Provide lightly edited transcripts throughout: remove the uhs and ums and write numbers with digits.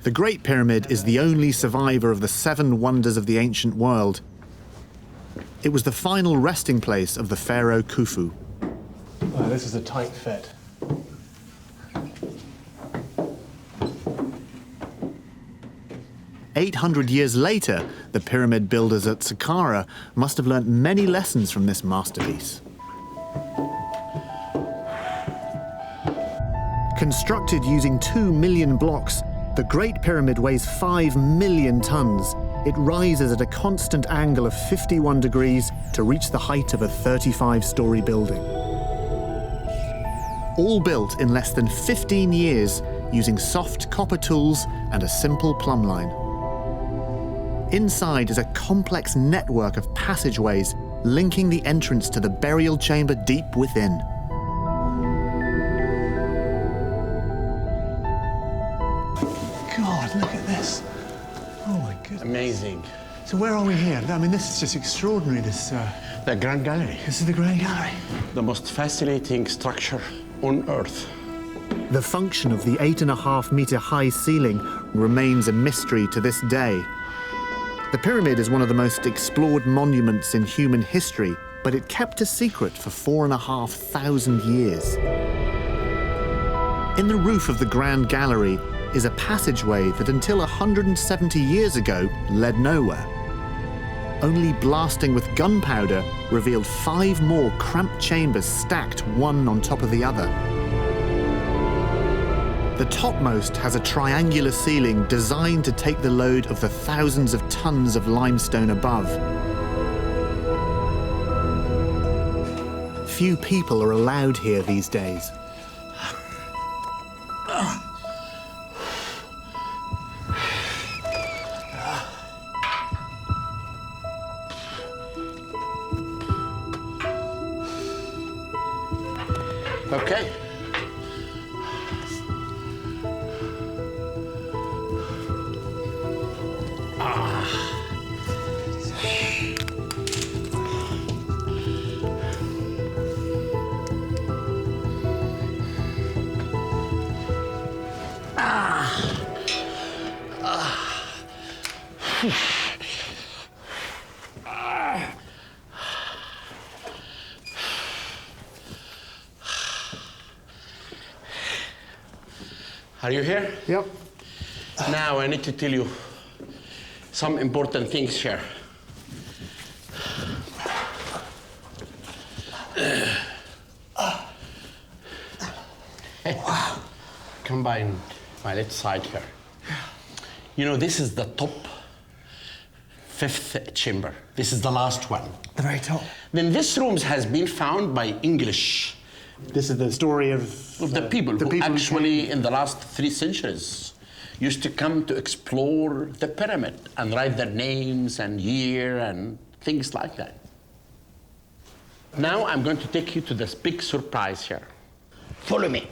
The Great Pyramid is the only survivor of the 7 wonders of the ancient world. It was the final resting place of the pharaoh Khufu. Oh, this is a tight fit. 800 years later, the pyramid builders at Saqqara must have learnt many lessons from this masterpiece. Constructed using 2 million blocks, the Great Pyramid weighs 5 million tons. It rises at a constant angle of 51 degrees to reach the height of a 35-story building. All built in less than 15 years using soft copper tools and a simple plumb line. Inside is a complex network of passageways linking the entrance to the burial chamber deep within. God, look at this. Oh my goodness. Amazing. So where are we here? I mean, this is just extraordinary, this... The Grand Gallery. This is the Grand Gallery. The most fascinating structure on Earth. The function of the 8.5-meter high ceiling remains a mystery to this day. The pyramid is one of the most explored monuments in human history, but it kept a secret for 4,500 years. In the roof of the Grand Gallery is a passageway that until 170 years ago led nowhere. Only blasting with gunpowder revealed 5 more cramped chambers stacked one on top of the other. The topmost has a triangular ceiling designed to take the load of the thousands of tons of limestone above. Few people are allowed here these days. Okay. Are you here? Yep. Now I need to tell you some important things here. Combine my left side here. You know, this is the top 5th chamber. This is the last one. The very top. Then this room has been found by English. This is the story of The people who actually, in the last 3 centuries, used to come to explore the pyramid and write their names and year and things like that. Now I'm going to take you to this big surprise here. Follow me.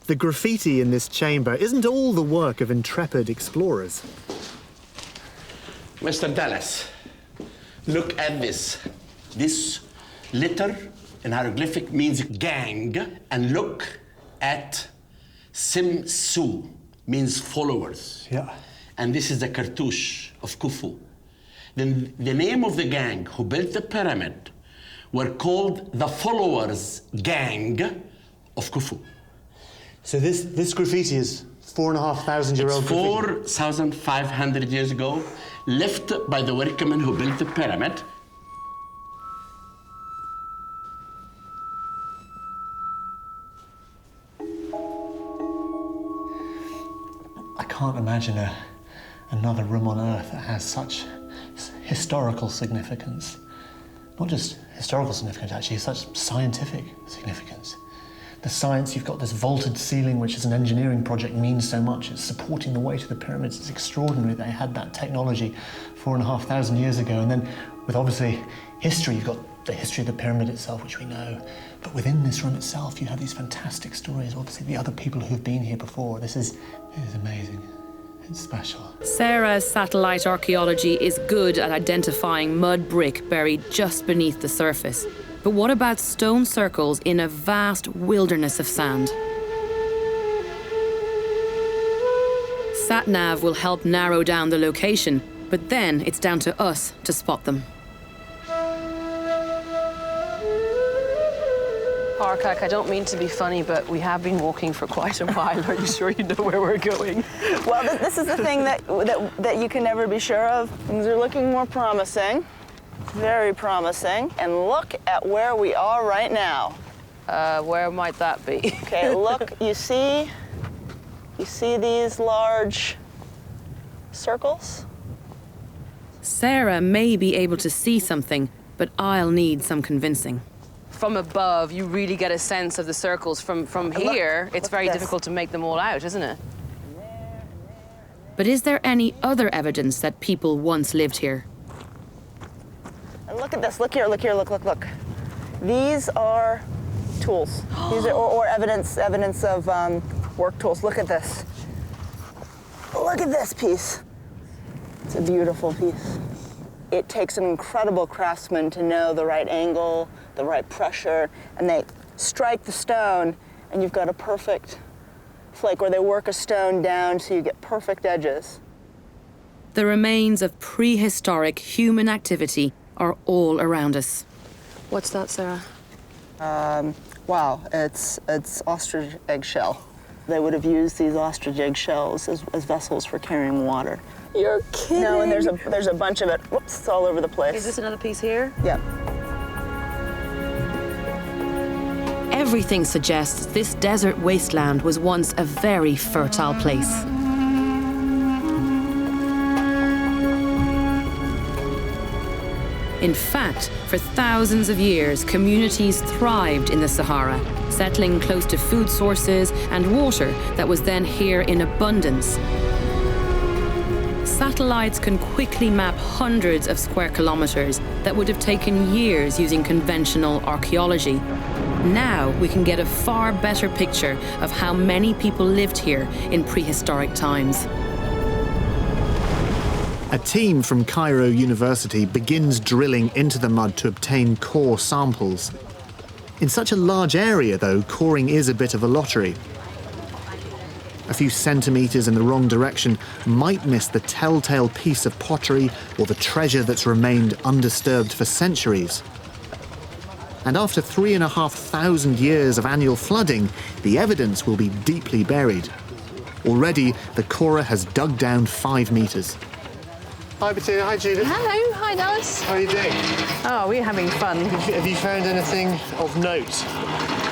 The graffiti in this chamber isn't all the work of intrepid explorers. Mr. Dallas, look at this. This letter in hieroglyphic means gang, and look at Simsu, means followers. Yeah. And this is the cartouche of Khufu. Then the name of the gang who built the pyramid were called the Followers Gang of Khufu. So this graffiti is 4,500-year-old graffiti? 4,500 years ago, left by the workmen who built the pyramid. I can't imagine another room on Earth that has such historical significance. Not just historical significance, actually, such scientific significance. The science, you've got this vaulted ceiling, which as an engineering project means so much. It's supporting the weight of the pyramids. It's extraordinary they had that technology 4,500 years ago. And then with obviously history, you've got the history of the pyramid itself, which we know. But within this room itself, you have these fantastic stories. Obviously, the other people who've been here before. It is amazing. It's special. Sarah's satellite archaeology is good at identifying mud brick buried just beneath the surface. But what about stone circles in a vast wilderness of sand? sat-nav will help narrow down the location, but then it's down to us to spot them. Arkak, I don't mean to be funny, but we have been walking for quite a while. Are you sure you know where we're going? Well, this is the thing that you can never be sure of. Things are looking more promising, very promising. And look at where we are right now. Where might that be? Okay, look, you see these large circles? Sarah may be able to see something, but I'll need some convincing. From above, you really get a sense of the circles. From here, it's very difficult to make them all out, isn't it? But is there any other evidence that people once lived here? And look at this, look here, look. These are tools. These are, or evidence of work tools. Look at this. Look at this piece. It's a beautiful piece. It takes an incredible craftsman to know the right angle, the right pressure, and they strike the stone, and you've got a perfect flake, or they work a stone down so you get perfect edges. The remains of prehistoric human activity are all around us. What's that, Sarah? Wow, it's ostrich eggshell. They would have used these ostrich eggshells as vessels for carrying water. You're kidding. No, and there's a bunch of it. Whoops, it's all over the place. Is this another piece here? Yeah. Everything suggests this desert wasteland was once a very fertile place. In fact, for thousands of years, communities thrived in the Sahara, settling close to food sources and water that was then here in abundance. Satellites can quickly map hundreds of square kilometers that would have taken years using conventional archaeology. Now we can get a far better picture of how many people lived here in prehistoric times. A team from Cairo University begins drilling into the mud to obtain core samples. In such a large area, though, coring is a bit of a lottery. A few centimetres in the wrong direction might miss the telltale piece of pottery or the treasure that's remained undisturbed for centuries. And after 3,500 years of annual flooding, the evidence will be deeply buried. Already, the corer has dug down 5 metres. Hi, Bettina. Hi, Julius. Hello. Hi, Dallas. How are you doing? Oh, we're having fun. Have you found anything of note?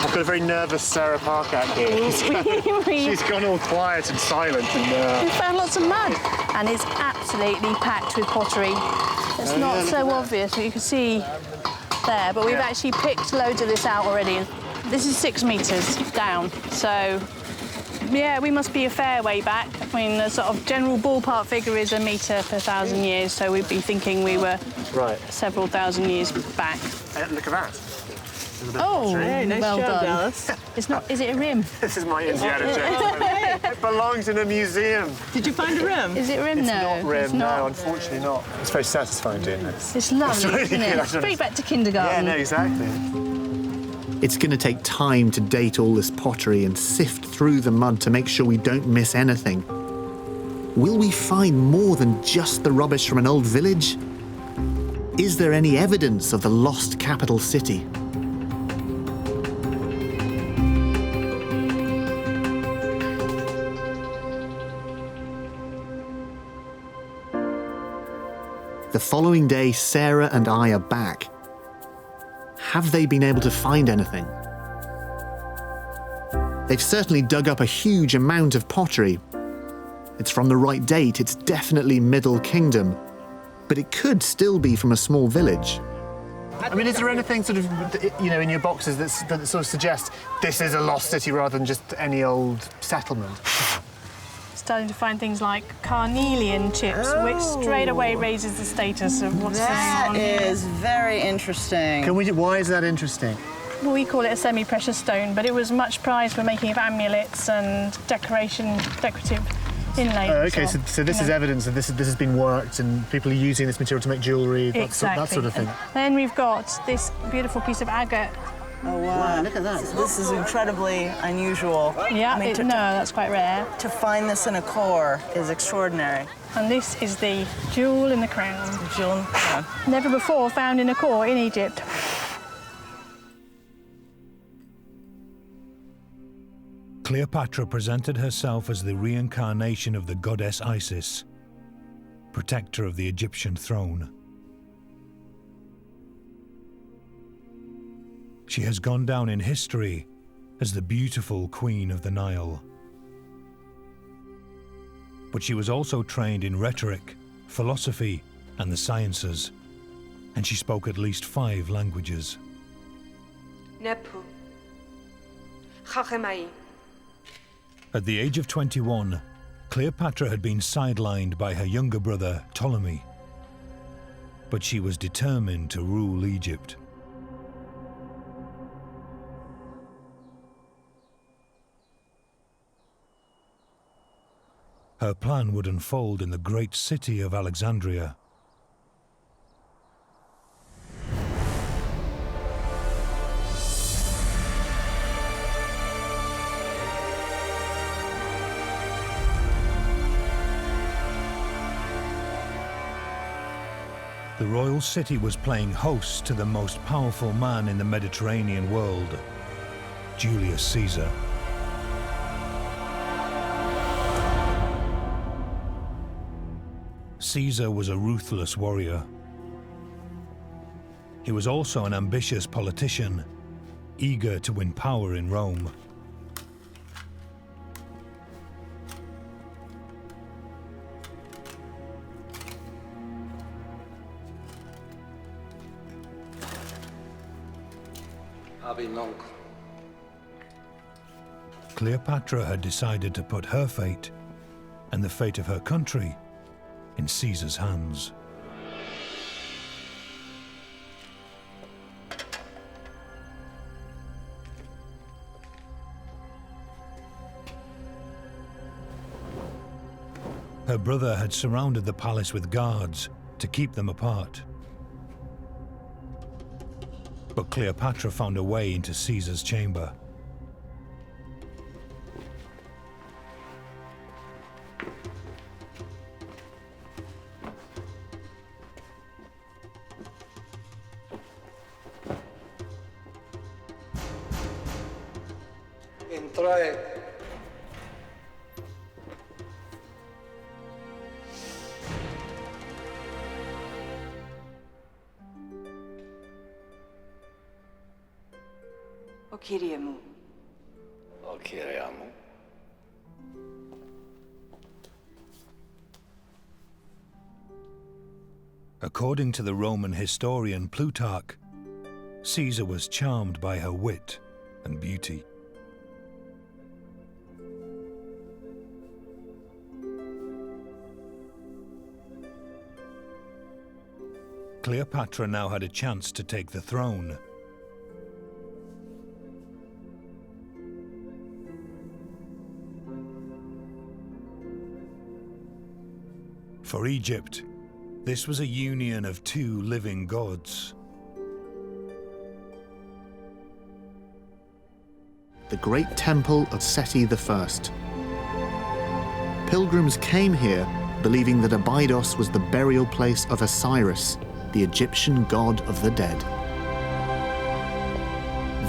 I've got a very nervous Sarah Parker here. She's gone all quiet and silent. We found lots of mud, and it's absolutely packed with pottery. It's not so obvious, but you can see there, but we've actually picked loads of this out already. This is 6 metres down, so yeah, we must be a fair way back. I mean, the sort of general ballpark figure is 1 metre per 1,000 years, so we'd be thinking we were several thousand years back. Look at that. Oh, nice well job, done. Dallas. It's not. Is it a rim? This is my Indiana Jones. It belongs in a museum. Did you find a rim? Is it a rim? It's No. not rim, It's not. no, unfortunately not. It's very satisfying doing this. It's lovely, really isn't good, it? I don't Straight know. back to kindergarten. Yeah, no, exactly. It's going to take time to date all this pottery and sift through the mud to make sure we don't miss anything. Will we find more than just the rubbish from an old village? Is there any evidence of the lost capital city? The following day, Sarah and I are back. Have they been able to find anything? They've certainly dug up a huge amount of pottery. It's from the right date, it's definitely Middle Kingdom, but it could still be from a small village. I mean, is there anything sort of, in your boxes that sort of suggests this is a lost city rather than just any old settlement? Starting to find things like carnelian chips, which straight away raises the status of what's going on. That is very interesting. Why is that interesting? Well, we call it a semi-precious stone, but it was much prized for making of amulets and decorative inlays. Oh, okay, so this is evidence that this has been worked and people are using this material to make jewellery, Exactly. that sort of thing. And then we've got this beautiful piece of agate Oh, wow. Wow, look at that. This is incredibly unusual. Yeah, I mean, no, that's quite rare. to find this in a core is extraordinary. And this is the jewel in the crown. Jewel, yeah. Never before found in a core in Egypt. Cleopatra presented herself as the reincarnation of the goddess Isis, protector of the Egyptian throne. She has gone down in history as the beautiful Queen of the Nile. But she was also trained in rhetoric, philosophy, and the sciences, and she spoke at least 5 languages. Nepu. Chachemai. At the age of 21, Cleopatra had been sidelined by her younger brother, Ptolemy. But she was determined to rule Egypt. Her plan would unfold in the great city of Alexandria. The royal city was playing host to the most powerful man in the Mediterranean world, Julius Caesar. Caesar was a ruthless warrior. He was also an ambitious politician, eager to win power in Rome. Cleopatra had decided to put her fate and the fate of her country in Caesar's hands. Her brother had surrounded the palace with guards to keep them apart. But Cleopatra found a way into Caesar's chamber. According to the Roman historian Plutarch, Caesar was charmed by her wit and beauty. Cleopatra now had a chance to take the throne. For Egypt, this was a union of 2 living gods. The great temple of Seti I. Pilgrims came here believing that Abydos was the burial place of Osiris, the Egyptian god of the dead.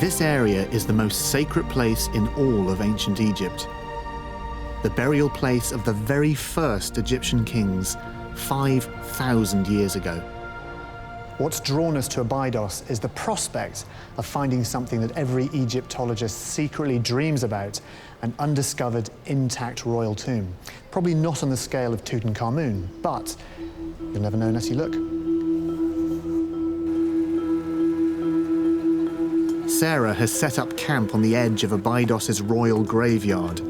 This area is the most sacred place in all of ancient Egypt. The burial place of the very first Egyptian kings, 5,000 years ago. What's drawn us to Abydos is the prospect of finding something that every Egyptologist secretly dreams about, an undiscovered intact royal tomb. Probably not on the scale of Tutankhamun, but you'll never know unless you look. Sarah has set up camp on the edge of Abydos's royal graveyard.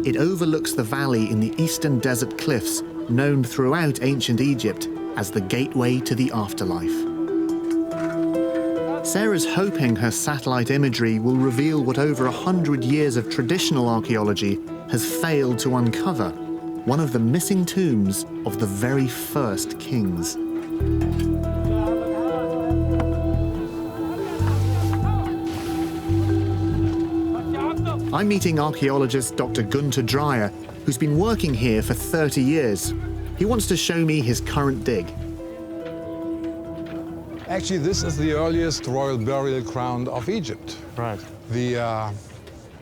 It overlooks the valley in the eastern desert cliffs, known throughout ancient Egypt as the gateway to the afterlife. Sarah's hoping her satellite imagery will reveal what over 100 years of traditional archaeology has failed to uncover, one of the missing tombs of the very first kings. I'm meeting archaeologist Dr. Gunter Dreyer, who's been working here for 30 years. He wants to show me his current dig. Actually, this is the earliest royal burial ground of Egypt. Right. The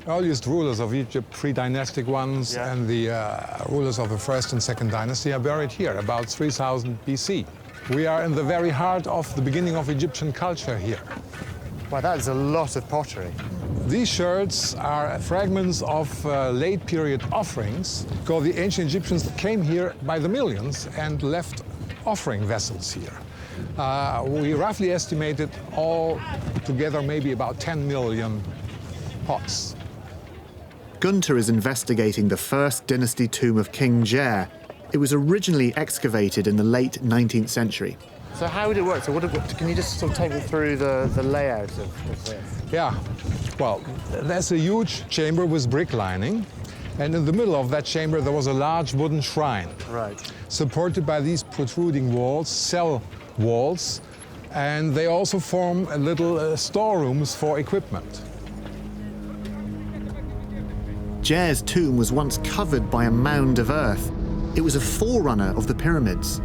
earliest rulers of Egypt, pre-dynastic ones, and the rulers of the first and second dynasty are buried here, about 3000 BC. We are in the very heart of the beginning of Egyptian culture here. Wow, that is a lot of pottery. These sherds are fragments of late period offerings, because the ancient Egyptians came here by the millions and left offering vessels here. We roughly estimated all together maybe about 10 million pots. Gunter is investigating the first dynasty tomb of King Jer. It was originally excavated in the late 19th century. So how would it work? So can you just sort of take me through the layout of this? Yeah, well, there's a huge chamber with brick lining, and in the middle of that chamber there was a large wooden shrine. Right. Supported by these protruding walls, cell walls, and they also form little storerooms for equipment. Jer's tomb was once covered by a mound of earth. It was a forerunner of the pyramids.